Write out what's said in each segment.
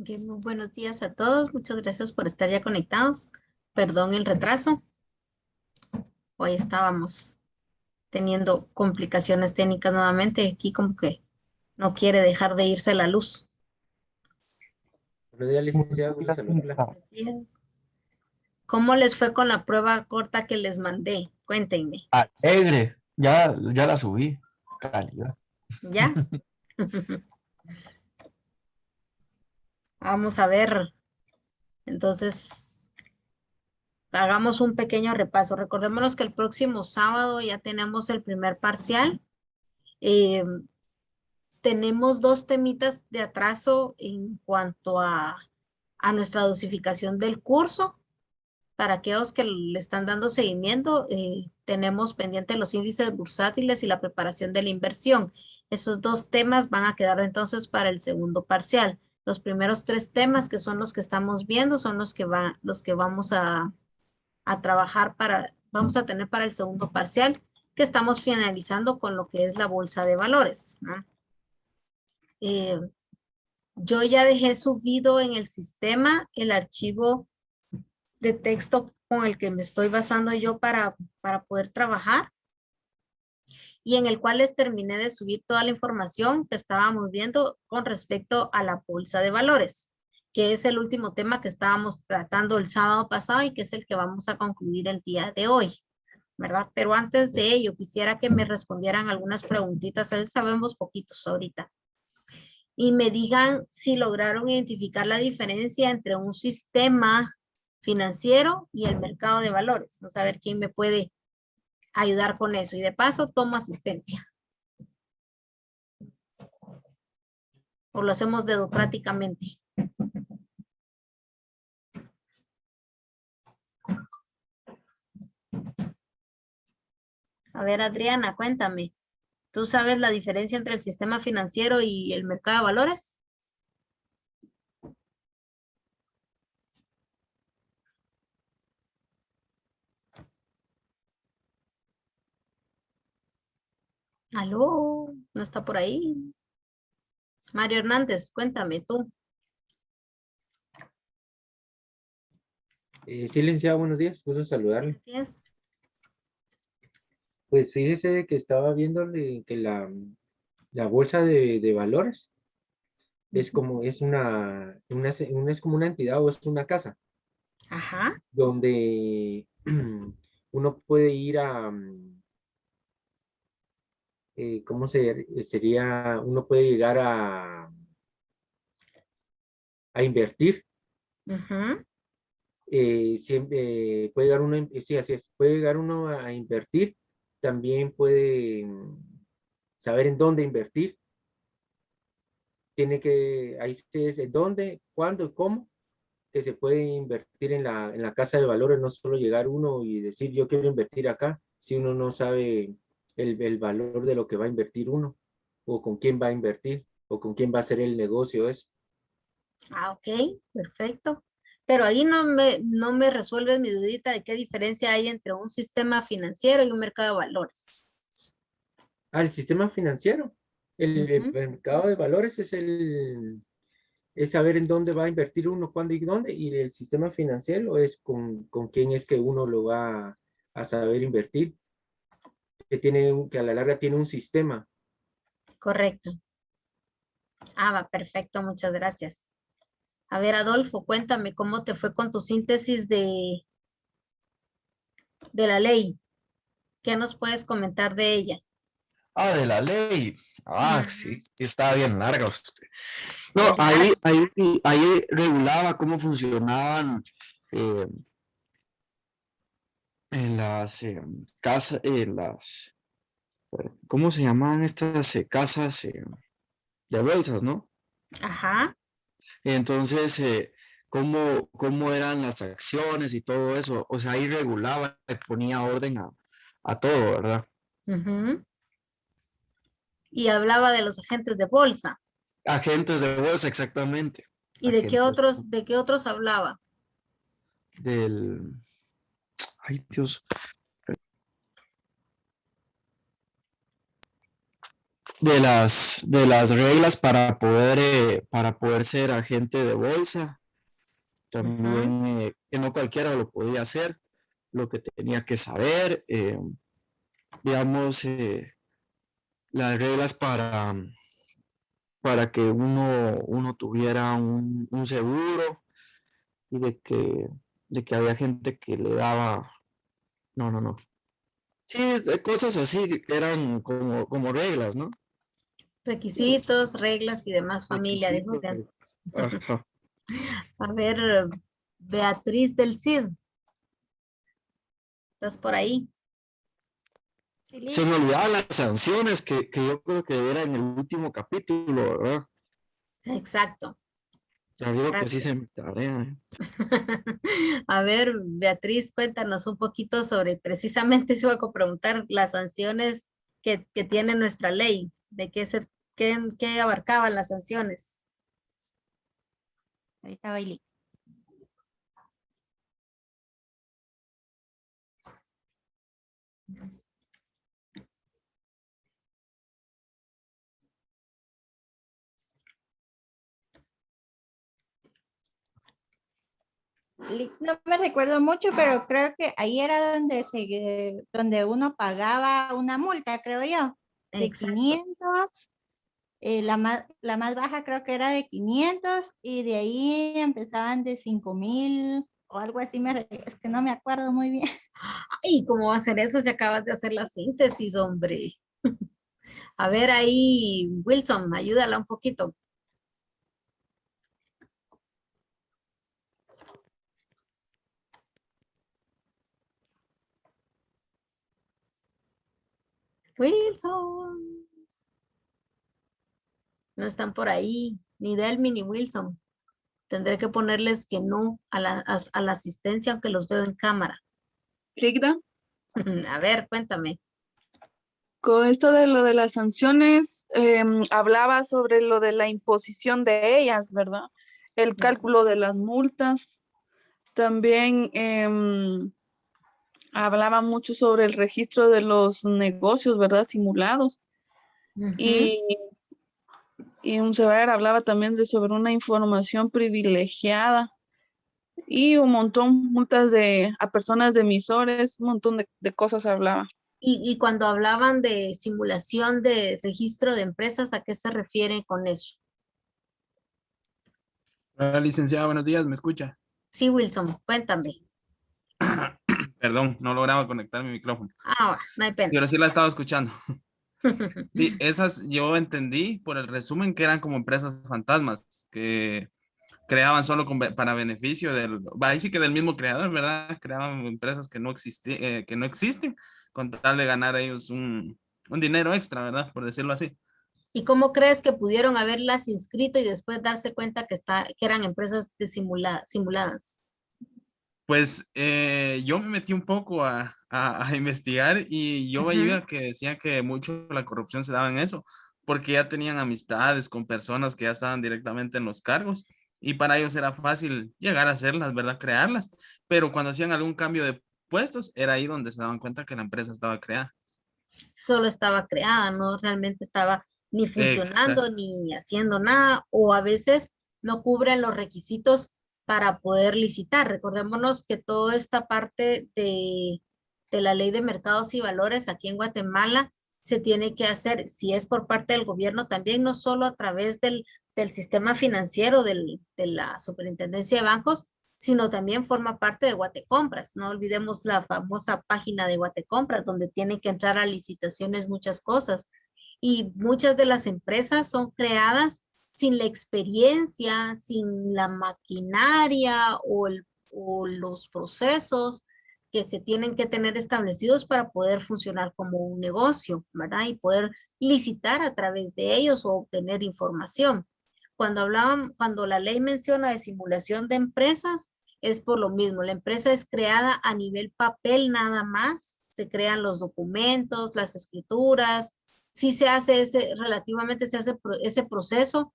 Ok, muy buenos días a todos. Muchas gracias por estar ya conectados. Perdón el retraso. Hoy estábamos teniendo complicaciones técnicas nuevamente. Aquí como que no quiere dejar de irse la luz. Buenos días, licenciado, gusto saludarla. Bien. ¿Cómo les fue con la prueba corta que les mandé? Cuéntenme. Alegre, ya la subí. Calidad. ¿Ya? Vamos a ver. Entonces, hagamos un pequeño repaso. Recordémonos que el próximo sábado ya tenemos el primer parcial. Eh, Tenemos dos temitas de atraso en cuanto a nuestra dosificación del curso. Para aquellos que le están dando seguimiento, tenemos pendiente los índices bursátiles y la preparación de la inversión. Esos dos temas van a quedar entonces para el segundo parcial. Los primeros tres temas, que son los que estamos viendo, son los que vamos a trabajar vamos a tener para el segundo parcial, que estamos finalizando con lo que es la bolsa de valores, ¿no? Eh, yo ya dejé subido en el sistema el archivo de texto con el que me estoy basando yo para poder trabajar y en el cual les terminé de subir toda la información que estábamos viendo con respecto a la bolsa de valores, que es el último tema que estábamos tratando el sábado pasado y que es el que vamos a concluir el día de hoy, ¿verdad? Pero antes de ello, quisiera que me respondieran algunas preguntitas. Sabemos poquitos ahorita. Y me digan si lograron identificar la diferencia entre un sistema financiero y el mercado de valores. No saber quién me puede ayudar con eso. Y de paso, tomo asistencia. O lo hacemos dedocráticamente. A ver, Adriana, cuéntame. ¿Tú sabes la diferencia entre el sistema financiero y el mercado de valores? ¿Aló? ¿No está por ahí? Mario Hernández, cuéntame tú. Sí, licenciado, buenos días, gusto saludarle. Gracias. Pues fíjese que estaba viéndole que la bolsa de valores es como, es como una entidad o es una casa Ajá. donde uno puede ir ¿cómo sería? Uno puede llegar a invertir. Ujú. Siempre puede llegar uno, sí, así es, puede llegar uno a invertir, también puede saber en dónde invertir, ahí se dice dónde, cuándo y cómo, que se puede invertir en la casa de valores, no solo llegar uno y decir yo quiero invertir acá, si uno no sabe el valor de lo que va a invertir uno, o con quién va a invertir, o con quién va a hacer el negocio eso. Ah, ok, perfecto. Pero ahí no me resuelves mi dudita de qué diferencia hay entre un sistema financiero y un mercado de valores. El sistema financiero, el Ujú. mercado de valores es saber en dónde va a invertir uno, cuándo y dónde, y el sistema financiero es con quién es que uno lo va a saber invertir, que a la larga tiene un sistema. Correcto. Ah, va, perfecto, muchas gracias. A ver, Adolfo, cuéntame cómo te fue con tu síntesis de la ley. ¿Qué nos puedes comentar de ella? De la ley. Sí, Ujú. sí, está bien larga usted. No, Es largo. ahí regulaba cómo funcionaban eh, en las casas, ¿cómo se llamaban estas casas de bolsas, no? Ajá. Entonces, cómo eran las acciones y todo eso. O sea, ahí regulaba y ponía orden a todo, ¿verdad? Ujú. Y hablaba de los agentes de bolsa. Agentes de bolsa, exactamente. ¿Y Agentes de qué otros hablaba? del... Ay, Dios. de las reglas para poder ser agente de bolsa. También que no cualquiera lo podía hacer, lo que tenía que saber, digamos, las reglas para que uno tuviera un seguro y de que había gente que le daba, no. Sí, cosas así eran como reglas, ¿no? Requisitos, reglas y demás familia, dijo Requisitos, Julián. ajá. A ver, Beatriz del Cid, ¿estás por ahí? Sí, Se me listo. olvidaban las sanciones que yo creo que era en el último capítulo, ¿verdad? Exacto. Ya digo que sí se Gracias. me tarea. A ver, Beatriz, cuéntanos un poquito sobre, precisamente eso voy a preguntar, las sanciones que tiene nuestra ley, de qué abarcaban las sanciones. Ahorita bailé. No me recuerdo mucho, pero creo que ahí era donde uno pagaba una multa, creo yo, de Exacto. 500. La más baja creo que era de 500 y de ahí empezaban de 5,000 o algo así. Es que no me acuerdo muy bien. ¿Y cómo va a ser eso si acabas de hacer la síntesis, hombre? A ver ahí, Wilson, ayúdala un poquito. Wilson. No están por ahí, ni Delmi ni Wilson. Tendré que ponerles que no a la asistencia, aunque los veo en cámara. Rigda, A ver, cuéntame. con esto de lo de las sanciones, hablaba sobre lo de la imposición de ellas, ¿verdad? El cálculo de las multas. También hablaba mucho sobre el registro de los negocios, ¿verdad? Simulados. Ujú. Y, y un Sever hablaba también sobre una información privilegiada y un montón, multas a personas de emisores, un montón de cosas hablaba. Y cuando hablaban de simulación de registro de empresas, ¿a qué se refiere con eso? Hola, licenciada, buenos días, ¿me escucha? Sí, Wilson, cuéntame. Perdón, no lograba conectar mi micrófono. Ah, no hay pena. Pero sí la estaba escuchando. Sí, esas yo entendí por el resumen que eran como empresas fantasmas que creaban solo para beneficio ahí sí que del mismo creador, ¿verdad? Creaban empresas que no existen con tal de ganar ellos un dinero extra, ¿verdad? Por decirlo así. ¿Y cómo crees que pudieron haberlas inscrito y después darse cuenta que eran empresas simuladas? Pues yo me metí un poco a investigar y yo Ujú. veía que decían que mucho la corrupción se daba en eso, porque ya tenían amistades con personas que ya estaban directamente en los cargos y para ellos era fácil llegar a hacerlas, ¿verdad? Crearlas, pero cuando hacían algún cambio de puestos era ahí donde se daban cuenta que la empresa estaba creada. Solo estaba creada, no realmente estaba ni Exacto. funcionando ni haciendo nada, o a veces no cubren los requisitos para poder licitar. Recordémonos que toda esta parte de la ley de mercados y valores aquí en Guatemala se tiene que hacer, si es por parte del gobierno también, no solo a través del sistema financiero de la Superintendencia de Bancos, sino también forma parte de Guatecompras. No olvidemos la famosa página de Guatecompras, donde tienen que entrar a licitaciones muchas cosas. Y muchas de las empresas son creadas sin la experiencia, sin la maquinaria o los procesos que se tienen que tener establecidos para poder funcionar como un negocio, ¿verdad? Y poder licitar a través de ellos o obtener información. Cuando la ley menciona de simulación de empresas, es por lo mismo. La empresa es creada a nivel papel nada más. Se crean los documentos, las escrituras. Sí se hace relativamente se hace ese proceso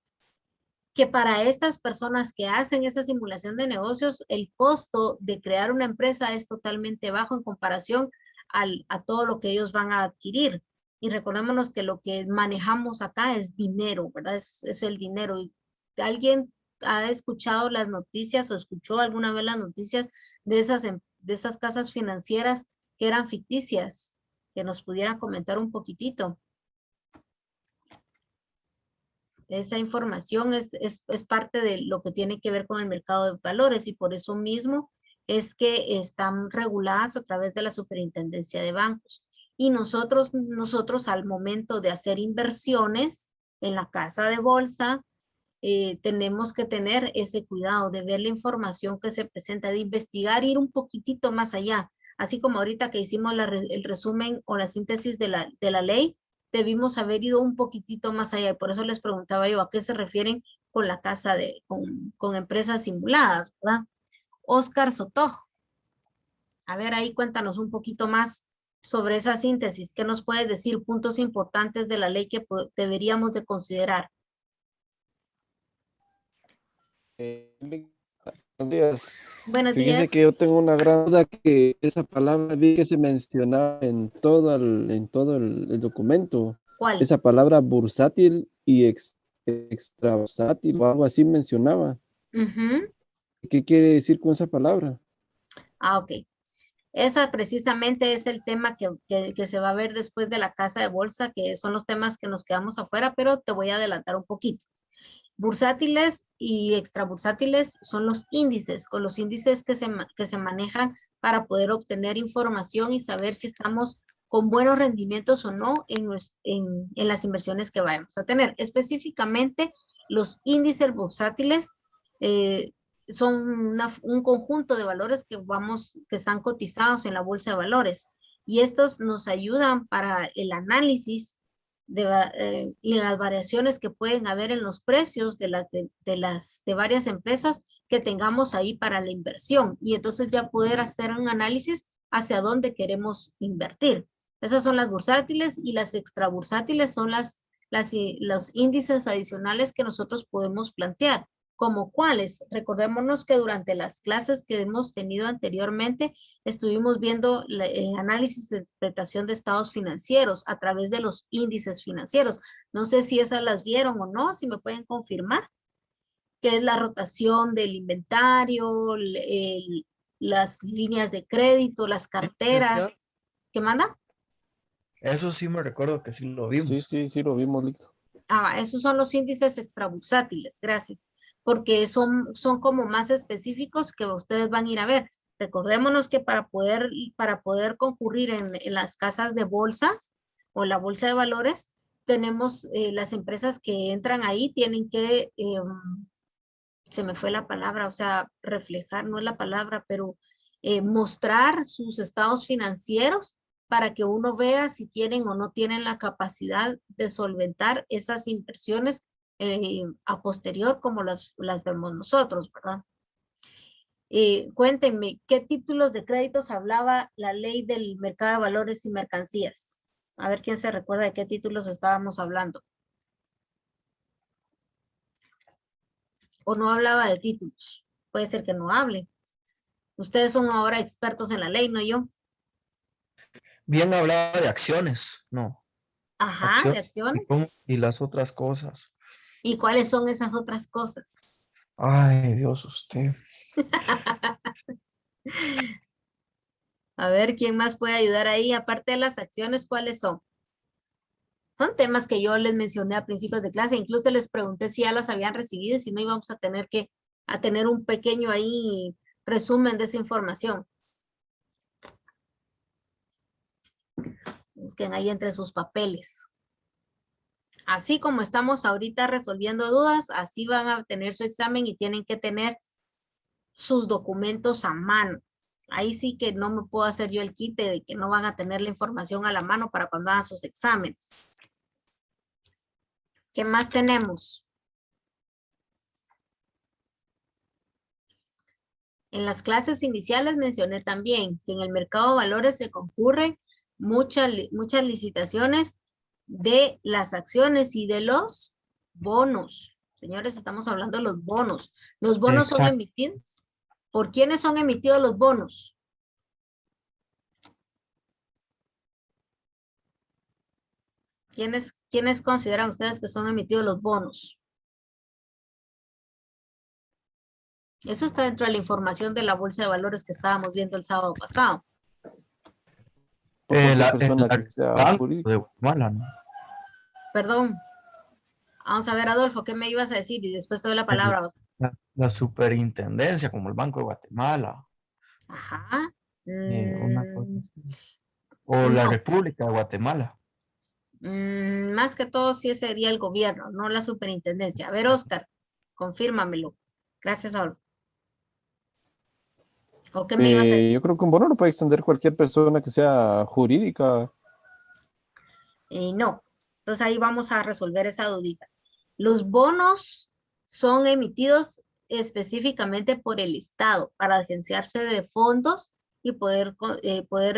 que para estas personas que hacen esa simulación de negocios, el costo de crear una empresa es totalmente bajo en comparación a todo lo que ellos van a adquirir. Y recordémonos que lo que manejamos acá es dinero, ¿verdad? Es el dinero. Y ¿alguien ha escuchado las noticias o escuchó alguna vez las noticias de esas casas financieras que eran ficticias? Que nos pudieran comentar un poquitito. Esa información es parte de lo que tiene que ver con el mercado de valores y por eso mismo es que están reguladas a través de la Superintendencia de Bancos. Y nosotros al momento de hacer inversiones en la casa de bolsa, tenemos que tener ese cuidado de ver la información que se presenta, de investigar, ir un poquitito más allá. Así como ahorita que hicimos el resumen o la síntesis de la ley, debimos haber ido un poquitito más allá. Y por eso les preguntaba yo a qué se refieren con la casa con empresas simuladas, ¿verdad? Oscar Soto, a ver ahí cuéntanos un poquito más sobre esa síntesis. ¿Qué nos puedes decir? Puntos importantes de la ley que deberíamos de considerar. Buenos días. Buenos días. Fíjese que yo tengo una gran duda que esa palabra vi que se mencionaba en todo el documento. ¿Cuál? Esa palabra bursátil y extra bursátil o algo así mencionaba. Ujú. ¿Qué quiere decir con esa palabra? Ah, ok. Esa precisamente es el tema que se va a ver después de la casa de bolsa, que son los temas que nos quedamos afuera, pero te voy a adelantar un poquito. Bursátiles y extrabursátiles son los índices, con los índices que se manejan para poder obtener información y saber si estamos con buenos rendimientos o no en las inversiones que vayamos a tener. Específicamente, los índices bursátiles son un conjunto de valores que están cotizados en la bolsa de valores y estos nos ayudan para el análisis y las variaciones que pueden haber en los precios de varias empresas que tengamos ahí para la inversión y entonces ya poder hacer un análisis hacia dónde queremos invertir. Esas son las bursátiles y las extrabursátiles son los índices adicionales que nosotros podemos plantear. ¿Como cuáles? Recordémonos que durante las clases que hemos tenido anteriormente estuvimos viendo el análisis de interpretación de estados financieros a través de los índices financieros. No sé si esas las vieron o no, si me pueden confirmar, que es la rotación del inventario, las líneas de crédito, las carteras. ¿Qué manda? Eso sí me recuerdo que sí lo Sí, vimos. sí, lo vimos, Lito. Ah, esos son los índices extrabursátiles, gracias, porque son como más específicos que ustedes van a ir a ver. Recordémonos que para poder concurrir en las casas de bolsas o la bolsa de valores, tenemos las empresas que entran ahí, tienen que, se me fue la palabra, o sea, reflejar, no es la palabra, pero mostrar sus estados financieros para que uno vea si tienen o no tienen la capacidad de solventar esas inversiones a posterior como las vemos nosotros, ¿verdad? Cuéntenme, ¿qué títulos de créditos hablaba la ley del mercado de valores y mercancías? A ver quién se recuerda de qué títulos estábamos hablando. O no hablaba de títulos. Puede ser que no hable. Ustedes son ahora expertos en la ley, ¿no yo? Bien hablaba de acciones, no. Ajá, de acciones. Y las otras cosas. ¿Y cuáles son esas otras cosas? Ay, Dios, usted. A ver, ¿quién más puede ayudar ahí? Aparte de las acciones, ¿cuáles son? Son temas que yo les mencioné a principios de clase. Incluso les pregunté si ya las habían recibido y si no íbamos a tener a tener un pequeño ahí resumen de esa información. Busquen ahí entre sus papeles. Así como estamos ahorita resolviendo dudas, así van a tener su examen y tienen que tener sus documentos a mano. Ahí sí que no me puedo hacer yo el quite de que no van a tener la información a la mano para cuando hagan sus exámenes. ¿Qué más tenemos? En las clases iniciales mencioné también que en el mercado de valores se concurren muchas licitaciones de las acciones y de los bonos. Señores, estamos hablando de los bonos. Los bonos son emitidos. ¿Por quiénes son emitidos los bonos? ¿Quiénes consideran ustedes que son emitidos los bonos? Eso está dentro de la información de la bolsa de valores que estábamos viendo el sábado pasado. O cualquier El persona que sea Banco jurídica. de Guatemala, ¿no? Perdón. Vamos a ver, Adolfo, ¿qué me ibas a decir? Y después te doy la palabra. La superintendencia, como el Banco de Guatemala, Ajá. una cosa así. O la No. República de Guatemala. Más que todo sí sería el gobierno, no la superintendencia. A ver, Oscar, confírmamelo. Gracias, Adolfo. ¿O qué me ibas a decir? Yo creo que un bono lo puede extender cualquier persona que sea jurídica. No. Entonces ahí vamos a resolver esa dudita. Los bonos son emitidos específicamente por el Estado para agenciarse de fondos y poder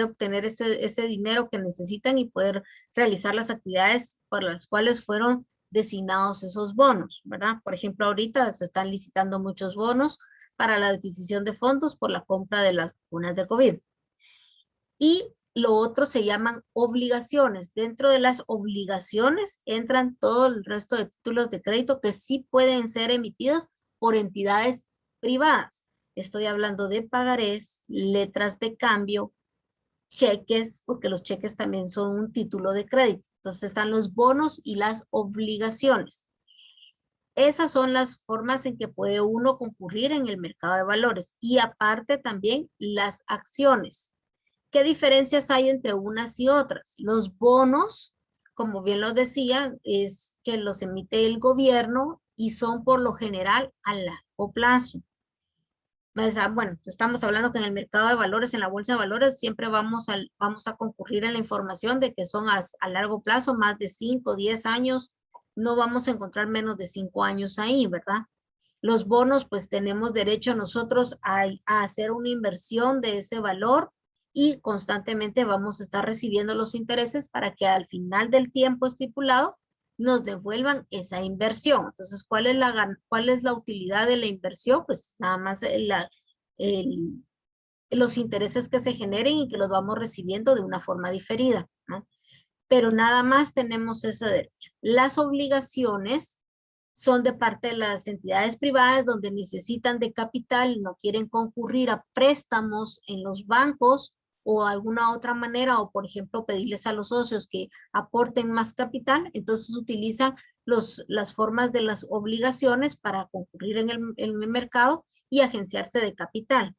obtener ese dinero que necesitan y poder realizar las actividades por las cuales fueron designados esos bonos, ¿verdad? Por ejemplo, ahorita se están licitando muchos bonos para la adquisición de fondos por la compra de las vacunas de COVID. Y lo otro se llaman obligaciones. Dentro de las obligaciones entran todo el resto de títulos de crédito que sí pueden ser emitidos por entidades privadas. Estoy hablando de pagarés, letras de cambio, cheques, porque los cheques también son un título de crédito. Entonces están los bonos y las obligaciones. Esas son las formas en que puede uno concurrir en el mercado de valores. Y aparte también las acciones. ¿Qué diferencias hay entre unas y otras? Los bonos, como bien lo decía, es que los emite el gobierno y son por lo general a largo plazo. Bueno, estamos hablando que en el mercado de valores, en la bolsa de valores, siempre vamos a concurrir en la información de que son a largo plazo, más de 5, 10 años. No vamos a encontrar menos de 5 años ahí, ¿verdad? Los bonos, pues tenemos derecho nosotros a hacer una inversión de ese valor y constantemente vamos a estar recibiendo los intereses para que al final del tiempo estipulado nos devuelvan esa inversión. Entonces, ¿cuál es la utilidad de la inversión? Pues nada más los intereses que se generen y que los vamos recibiendo de una forma diferida, ¿no? Pero nada más tenemos ese derecho. Las obligaciones son de parte de las entidades privadas donde necesitan de capital y no quieren concurrir a préstamos en los bancos o alguna otra manera, o por ejemplo pedirles a los socios que aporten más capital, entonces utilizan las formas de las obligaciones para concurrir en el mercado y agenciarse de capital.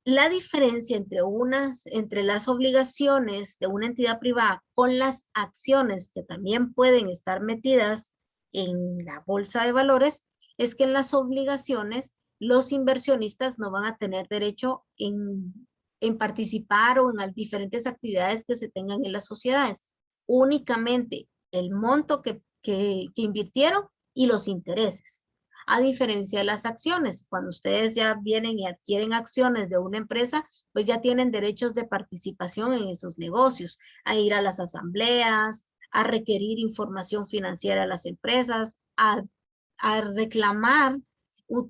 La diferencia entre las obligaciones de una entidad privada con las acciones que también pueden estar metidas en la bolsa de valores es que en las obligaciones los inversionistas no van a tener derecho en participar o en las diferentes actividades que se tengan en las sociedades. Únicamente el monto que invirtieron y los intereses. A diferencia de las acciones, cuando ustedes ya vienen y adquieren acciones de una empresa, pues ya tienen derechos de participación en esos negocios, a ir a las asambleas, a requerir información financiera a las empresas, a reclamar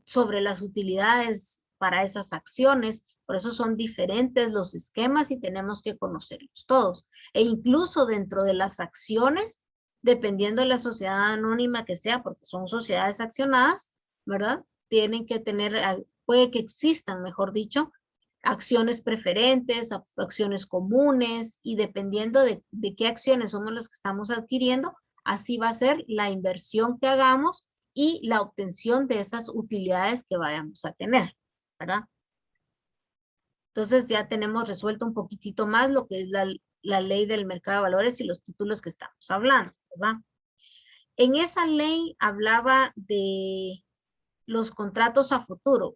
sobre las utilidades para esas acciones. Por eso son diferentes los esquemas y tenemos que conocerlos todos. E incluso dentro de las acciones, dependiendo de la sociedad anónima que sea, porque son sociedades accionadas, ¿verdad? Tienen que tener, puede que existan, mejor dicho, acciones preferentes, acciones comunes, y dependiendo de qué acciones somos las que estamos adquiriendo, así va a ser la inversión que hagamos y la obtención de esas utilidades que vayamos a tener, ¿verdad? Entonces ya tenemos resuelto un poquitito más lo que es la ley del mercado de valores y los títulos que estamos hablando, ¿verdad? En esa ley hablaba de los contratos a futuro.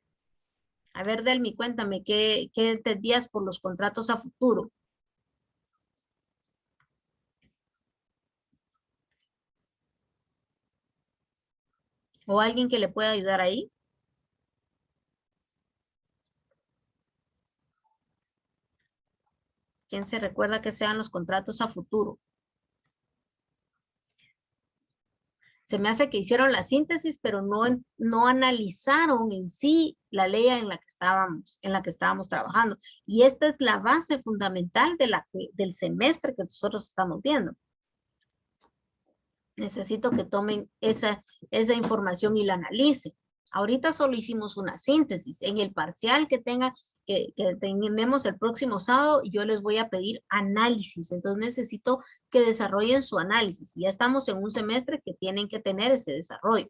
A ver, Delmi, cuéntame, ¿qué entendías por los contratos a futuro? ¿O alguien que le pueda ayudar ahí? ¿Quién se recuerda que sean los contratos a futuro? Se me hace que hicieron la síntesis, pero no analizaron en sí la ley en la que estábamos trabajando. Y esta es la base fundamental del semestre que nosotros estamos viendo. Necesito que tomen esa información y la analicen. Ahorita solo hicimos una síntesis. En el parcial que tenemos el próximo sábado, yo les voy a pedir análisis. Entonces necesito que desarrollen su análisis. Ya estamos en un semestre que tienen que tener ese desarrollo.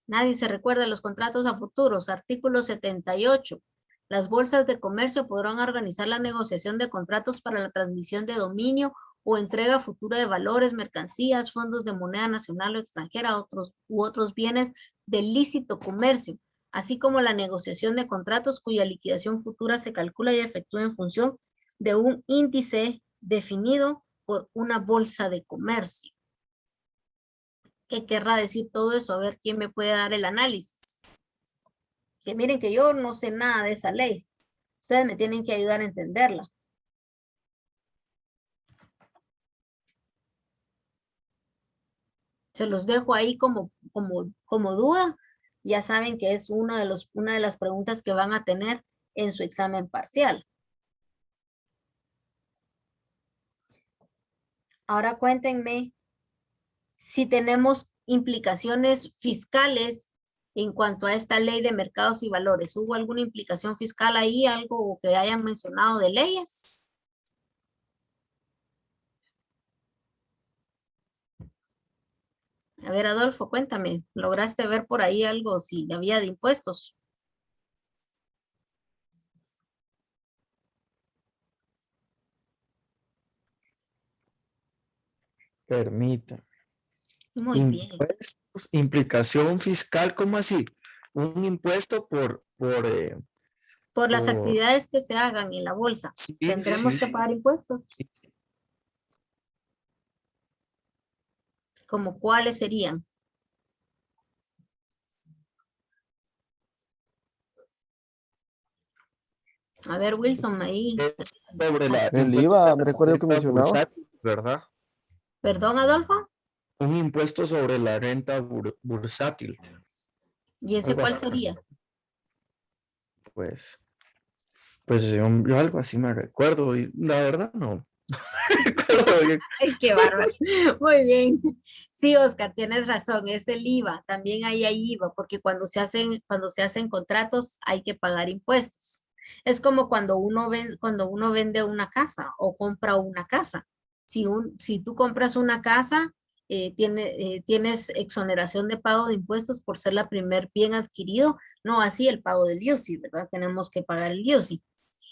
Nadie se recuerda de los contratos a futuros. Artículo 78. Las bolsas de comercio podrán organizar la negociación de contratos para la transmisión de dominio o entrega futura de valores, mercancías, fondos de moneda nacional o extranjera, otros bienes de lícito comercio, así como la negociación de contratos cuya liquidación futura se calcula y efectúa en función de un índice definido por una bolsa de comercio. ¿Qué querrá decir todo eso? A ver, ¿quién me puede dar el análisis? Que miren que yo no sé nada de esa ley. Ustedes me tienen que ayudar a entenderla. Se los dejo ahí como duda. Ya saben que es una de las preguntas que van a tener en su examen parcial. Ahora cuéntenme si tenemos implicaciones fiscales en cuanto a esta ley de mercados y valores. ¿Hubo alguna implicación fiscal ahí, algo que hayan mencionado de leyes? A ver, Adolfo, cuéntame, ¿lograste ver por ahí algo si había de impuestos? Permítame. Muy bien. Impuestos, implicación fiscal, ¿cómo así? Un impuesto por Las por- actividades que se hagan en la bolsa. sí, ¿Tendremos sí, que pagar impuestos? sí. ¿Como cuáles serían? A ver, Wilson, ahí. Es sobre El IVA, me recuerdo que renta mencionaba. bursátil, ¿verdad? ¿Perdón, Adolfo? Un impuesto sobre la renta bursátil. ¿Y ese Algo cuál así. sería? Pues yo algo así me recuerdo y la verdad no. recuerdo bien. Ay, qué bárbaro. Muy bien. Sí, Oscar, tienes razón, es el IVA. También hay IVA, porque cuando se hacen contratos hay que pagar impuestos. Es como cuando uno vende una casa o compra una casa. Si tú compras una casa, tienes exoneración de pago de impuestos por ser la primer bien adquirido, no así el pago del IUSI, ¿verdad? Tenemos que pagar el IUSI.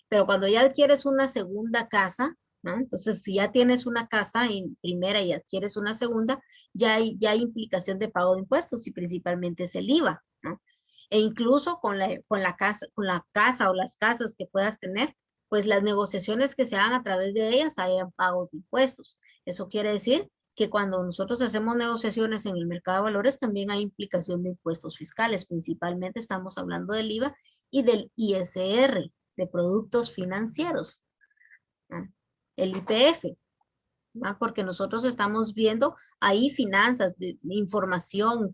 Pero cuando ya adquieres una segunda casa, ¿no? Entonces, si ya tienes una casa en primera y adquieres una segunda, ya hay implicación de pago de impuestos y principalmente es el IVA, ¿no? E incluso con la casa o las casas que puedas tener, pues las negociaciones que se hagan a través de ellas hayan pagos de impuestos. Eso quiere decir que cuando nosotros hacemos negociaciones en el mercado de valores, también hay implicación de impuestos fiscales. Principalmente estamos hablando del IVA y del ISR, de productos financieros, ¿no? El IPF, ¿no? Porque nosotros estamos viendo ahí finanzas, información,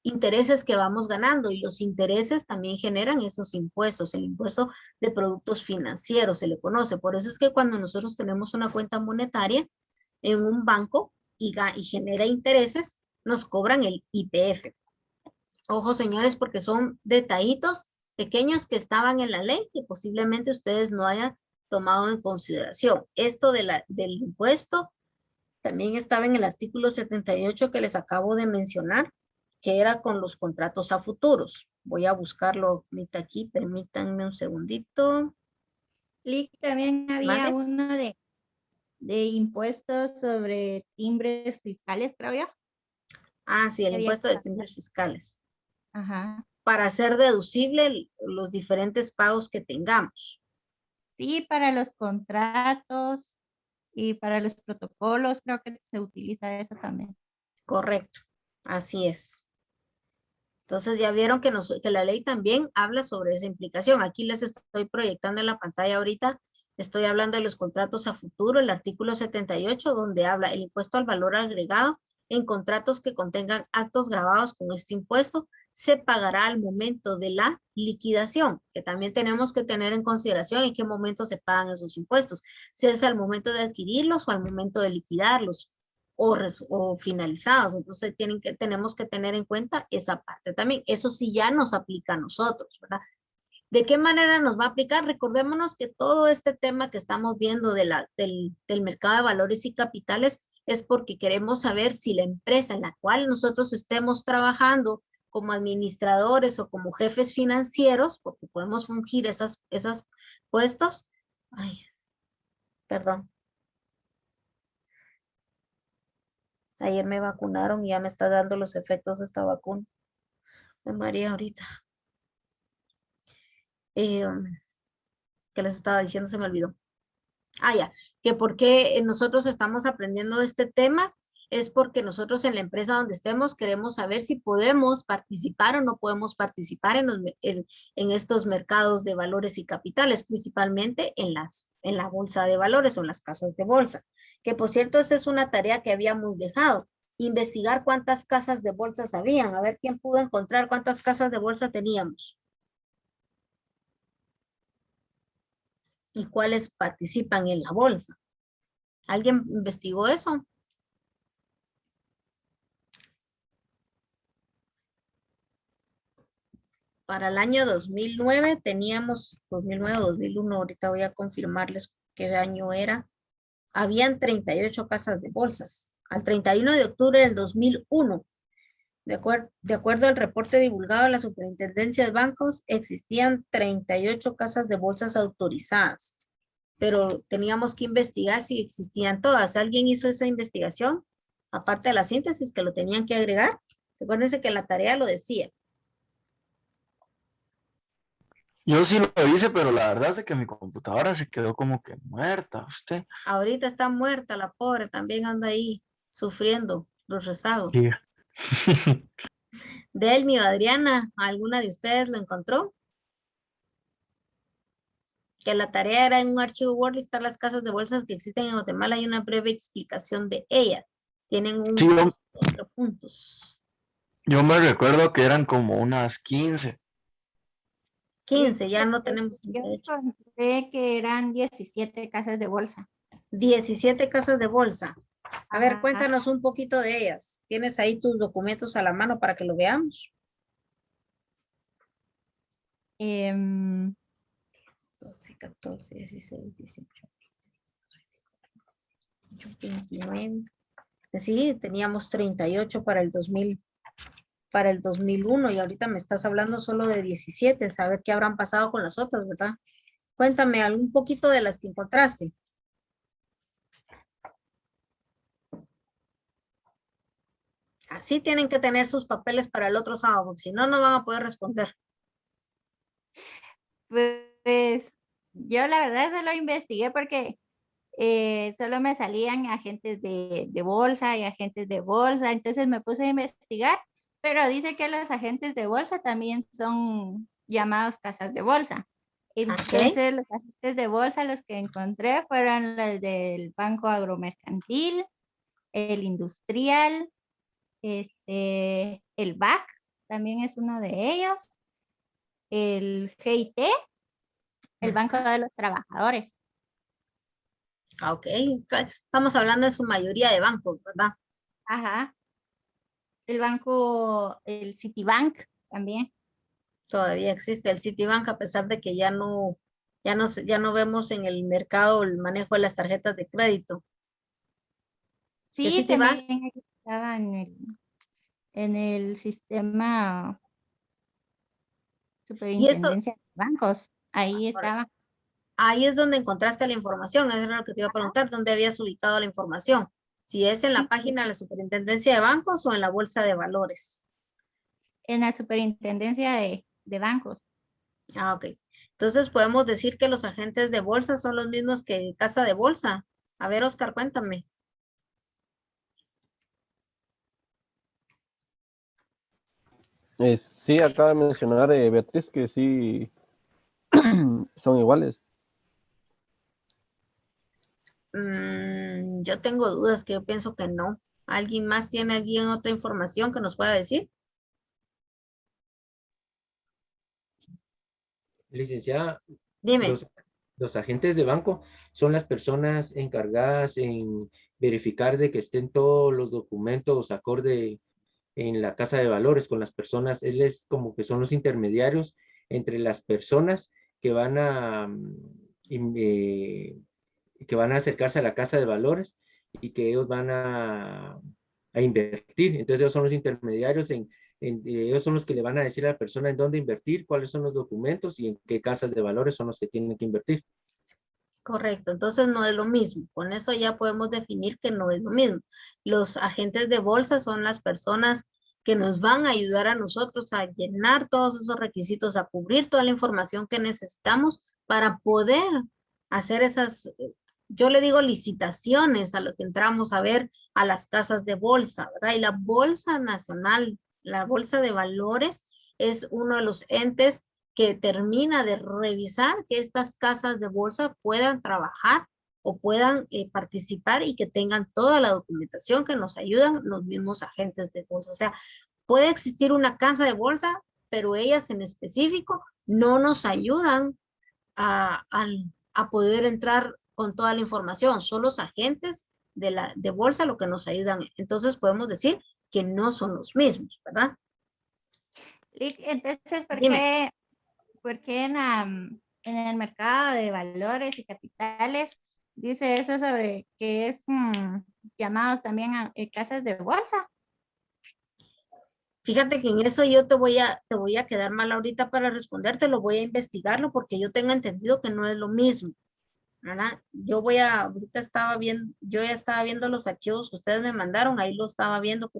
intereses que vamos ganando y los intereses también generan esos impuestos. El impuesto de productos financieros se le conoce. Por eso es que cuando nosotros tenemos una cuenta monetaria en un banco y genera intereses, nos cobran el IPF. Ojo, señores, porque son detallitos pequeños que estaban en la ley que posiblemente ustedes no hayan tomado en consideración. Esto del impuesto también estaba en el artículo 78 que les acabo de mencionar, que era con los contratos a futuros. Voy a buscarlo ahorita aquí, permítanme un segundito. Lick, también había ¿Mande? uno de impuestos sobre timbres fiscales, creo yo. Ah, sí, el Que había impuesto que de pagar. timbres fiscales. Ajá. Para hacer deducible los diferentes pagos que tengamos. Sí, para los contratos y para los protocolos, creo que se utiliza eso también. Correcto, así es. Entonces ya vieron que la ley también habla sobre esa implicación. Aquí les estoy proyectando en la pantalla ahorita. Estoy hablando de los contratos a futuro, el artículo 78, donde habla el impuesto al valor agregado en contratos que contengan actos grabados con este impuesto se pagará al momento de la liquidación, que también tenemos que tener en consideración en qué momento se pagan esos impuestos, si es al momento de adquirirlos o al momento de liquidarlos o finalizados. Entonces tenemos que tener en cuenta esa parte también. Eso sí ya nos aplica a nosotros, ¿verdad? ¿De qué manera nos va a aplicar? Recordémonos que todo este tema que estamos viendo del mercado de valores y capitales es porque queremos saber si la empresa en la cual nosotros estemos trabajando como administradores o como jefes financieros, porque podemos fungir esas puestos. Ay, perdón. Ayer me vacunaron y ya me está dando los efectos de esta vacuna. Me mareé ahorita. ¿Qué les estaba diciendo? Se me olvidó. Ya, que por qué nosotros estamos aprendiendo este tema es porque nosotros en la empresa donde estemos queremos saber si podemos participar o no podemos participar en estos mercados de valores y capitales, principalmente en la bolsa de valores o en las casas de bolsa. Que por cierto, esa es una tarea que habíamos dejado, investigar cuántas casas de bolsas habían, a ver quién pudo encontrar cuántas casas de bolsa teníamos. Y cuáles participan en la bolsa. ¿Alguien investigó eso? Para el año 2009 teníamos, 2009 o 2001, ahorita voy a confirmarles qué año era. Habían 38 casas de bolsas. Al 31 de octubre del 2001, de acuerdo al reporte divulgado de la Superintendencia de Bancos, existían 38 casas de bolsas autorizadas. Pero teníamos que investigar si existían todas. ¿Alguien hizo esa investigación? Aparte de la síntesis que lo tenían que agregar. Recuérdense que la tarea lo decía. Yo sí lo hice, pero la verdad es que mi computadora se quedó como que muerta. Usted. Ahorita está muerta la pobre, también anda ahí sufriendo los rezagos. Sí. Delmi o Adriana, ¿alguna de ustedes lo encontró? Que la tarea era en un archivo Word listar las casas de bolsas que existen en Guatemala y una breve explicación de ellas. Tienen Sí, cuatro puntos. yo me recuerdo que eran como unas 15. 15, ya no tenemos Yo 38. encontré que eran 17 casas de bolsa. 17 casas de bolsa. A ver, Ajá. cuéntanos un poquito de ellas. ¿Tienes ahí tus documentos a la mano para que lo veamos? 12, 14, 16, 18, 29. Sí, teníamos 38 para el 2001 y ahorita me estás hablando solo de 17. Saber qué habrán pasado con las otras, ¿verdad? Cuéntame un poquito de las que encontraste. Así tienen que tener sus papeles para el otro sábado, porque si no, no van a poder responder. Pues yo la verdad solo investigué porque solo me salían agentes de bolsa y agentes de bolsa, entonces me puse a investigar, pero dice que los agentes de bolsa también son llamados casas de bolsa. Entonces los agentes de bolsa los que encontré fueron los del Banco Agromercantil, el Industrial, el BAC, también es uno de ellos, el GIT, el Banco de los Trabajadores. Ok, estamos hablando de su mayoría de bancos, ¿verdad? Ajá. El banco, el Citibank también. Todavía existe el Citibank a pesar de que ya no vemos en el mercado el manejo de las tarjetas de crédito. Sí, Citibank? también estaba en el sistema Superintendencia de Bancos. Ahí estaba. Ahí es donde encontraste la información, eso era lo que te iba a preguntar, ¿dónde habías ubicado la información? Si es en la página de la Superintendencia de Bancos o en la Bolsa de Valores. En la Superintendencia de Bancos. Ok. Entonces podemos decir que los agentes de bolsa son los mismos que casa de bolsa. A ver, Oscar, cuéntame. Sí, acaba de mencionar Beatriz que sí son iguales. Yo tengo dudas que yo pienso que no. ¿Alguien más tiene otra información que nos pueda decir? Licenciada, Dime. los agentes de banco son las personas encargadas en verificar de que estén todos los documentos acorde en la casa de valores con las personas. Él es como que son los intermediarios entre las personas que van a, que van a acercarse a la casa de valores y que ellos van a invertir. Entonces ellos son los intermediarios ellos son los que le van a decir a la persona en dónde invertir, cuáles son los documentos y en qué casas de valores son los que tienen que invertir. Correcto, entonces no es lo mismo. Con eso ya podemos definir que no es lo mismo. Los agentes de bolsa son las personas que nos van a ayudar a nosotros a llenar todos esos requisitos, a cubrir toda la información que necesitamos para poder hacer esas, yo le digo licitaciones a lo que entramos a ver a las casas de bolsa, ¿verdad? Y la Bolsa Nacional, la Bolsa de Valores es uno de los entes que termina de revisar que estas casas de bolsa puedan trabajar o puedan participar y que tengan toda la documentación que nos ayudan los mismos agentes de bolsa. O sea, puede existir una casa de bolsa, pero ellas en específico no nos ayudan a poder entrar con toda la información. Son los agentes de bolsa lo que nos ayudan. Entonces podemos decir que no son los mismos, ¿verdad? Entonces, Dime. ¿por qué en el mercado de valores y capitales dice eso sobre que es llamados también a casas de bolsa? Fíjate que en eso yo te voy a quedar mal ahorita para responderte, lo voy a investigarlo porque yo tengo entendido que no es lo mismo, ¿verdad? Ahorita yo ya estaba viendo los archivos que ustedes me mandaron, ahí lo estaba viendo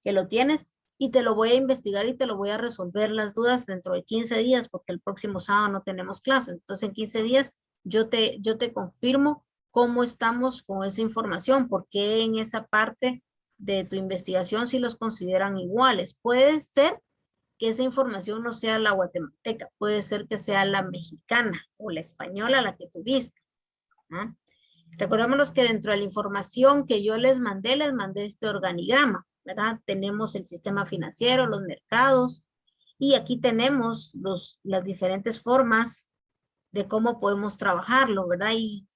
que lo tienes y te lo voy a investigar y te lo voy a resolver las dudas dentro de 15 días porque el próximo sábado no tenemos clases. Entonces en 15 días yo te confirmo cómo estamos con esa información, porque en esa parte de tu investigación si los consideran iguales. Puede ser que esa información no sea la guatemalteca, puede ser que sea la mexicana o la española la que tuviste, ¿no? Recordémonos que dentro de la información que yo les mandé este organigrama, ¿verdad? Tenemos el sistema financiero, los mercados, y aquí tenemos las diferentes formas de cómo podemos trabajarlo, ¿verdad? Y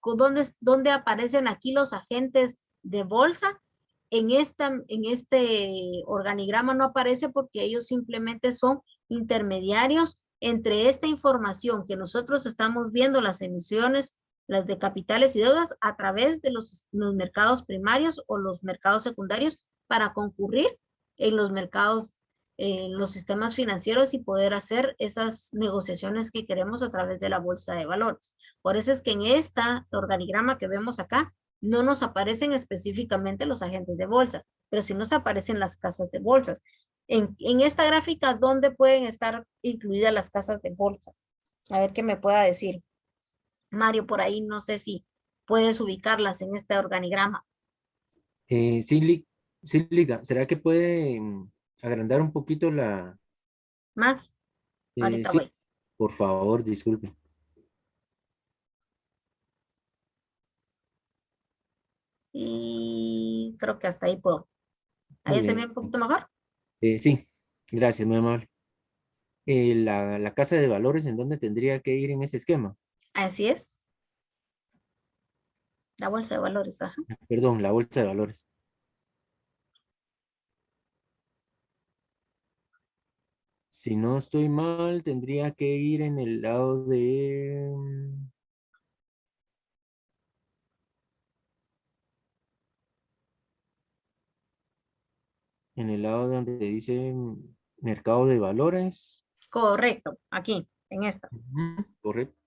dónde aparecen aquí los agentes de bolsa. En este organigrama no aparece porque ellos simplemente son intermediarios entre esta información que nosotros estamos viendo, las emisiones, las de capitales y deudas, a través de los mercados primarios o los mercados secundarios para concurrir en los mercados, en los sistemas financieros y poder hacer esas negociaciones que queremos a través de la bolsa de valores. Por eso es que en esta organigrama que vemos acá, no nos aparecen específicamente los agentes de bolsa, pero sí nos aparecen las casas de bolsas. En esta gráfica, ¿dónde pueden estar incluidas las casas de bolsa? A ver qué me pueda decir. Mario, por ahí no sé si puedes ubicarlas en este organigrama. Sí, Liga, ¿será que puede agrandar un poquito la... ¿Más? Ahorita sí, voy. por favor, disculpe. Y creo que hasta ahí puedo. Muy Ahí se bien. ve un poquito mejor. Sí, gracias, muy amable. La casa de valores, ¿en dónde tendría que ir en ese esquema? Así es. La bolsa de valores, ajá. Perdón, la bolsa de valores. Si no estoy mal, tendría que ir en el lado de... en el lado donde dice mercado de valores. Correcto, aquí, en esta. Correcto.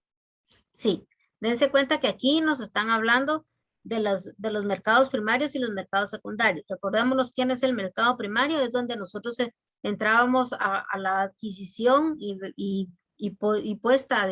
Sí, dense cuenta que aquí nos están hablando de los mercados primarios y los mercados secundarios. Recordémonos quién es el mercado primario, es donde nosotros entrábamos a la adquisición y puesta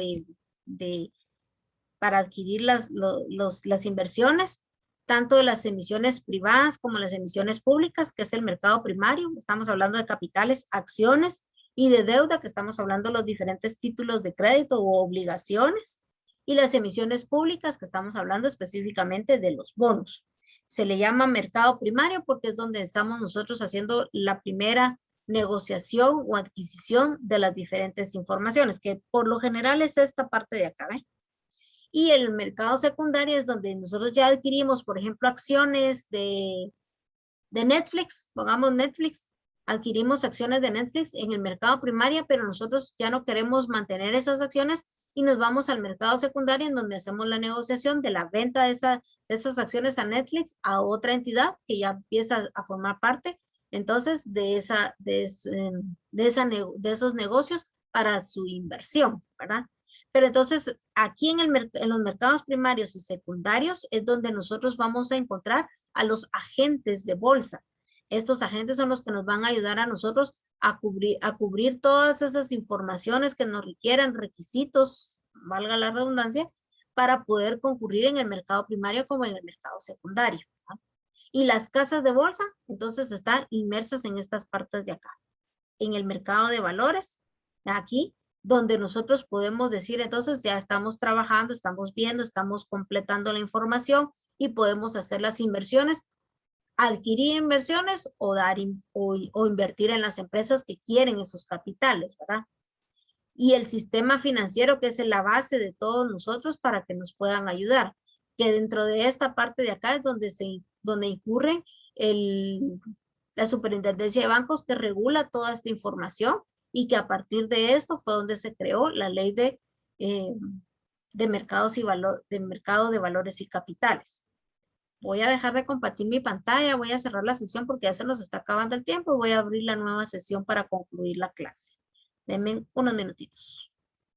para adquirir las inversiones, tanto de las emisiones privadas como las emisiones públicas, que es el mercado primario. Estamos hablando de capitales, acciones y de deuda, que estamos hablando de los diferentes títulos de crédito u obligaciones, y las emisiones públicas, que estamos hablando específicamente de los bonos. Se le llama mercado primario porque es donde estamos nosotros haciendo la primera negociación o adquisición de las diferentes informaciones, que por lo general es esta parte de acá, ¿ve? Y el mercado secundario es donde nosotros ya adquirimos, por ejemplo, acciones de Netflix, pongamos Netflix, adquirimos acciones de Netflix en el mercado primario, pero nosotros ya no queremos mantener esas acciones y nos vamos al mercado secundario en donde hacemos la negociación de la venta de esas acciones a Netflix a otra entidad que ya empieza a formar parte entonces de esos negocios para su inversión, ¿verdad? Pero entonces aquí en los mercados primarios y secundarios es donde nosotros vamos a encontrar a los agentes de bolsa. Estos agentes son los que nos van a ayudar a nosotros a cubrir todas esas informaciones que nos requieran, requisitos, valga la redundancia, para poder concurrir en el mercado primario como en el mercado secundario, ¿no? Y las casas de bolsa, entonces, están inmersas en estas partes de acá. En el mercado de valores, aquí, donde nosotros podemos decir, entonces, ya estamos trabajando, estamos viendo, estamos completando la información y podemos hacer las inversiones, adquirir inversiones o invertir en las empresas que quieren esos capitales, ¿verdad? Y el sistema financiero, que es la base de todos nosotros para que nos puedan ayudar, que dentro de esta parte de acá es donde incurren la Superintendencia de Bancos, que regula toda esta información y que a partir de esto fue donde se creó la ley de mercado de valores y capitales. Voy a dejar de compartir mi pantalla, voy a cerrar la sesión porque ya se nos está acabando el tiempo. Voy a abrir la nueva sesión para concluir la clase. Denme unos minutitos.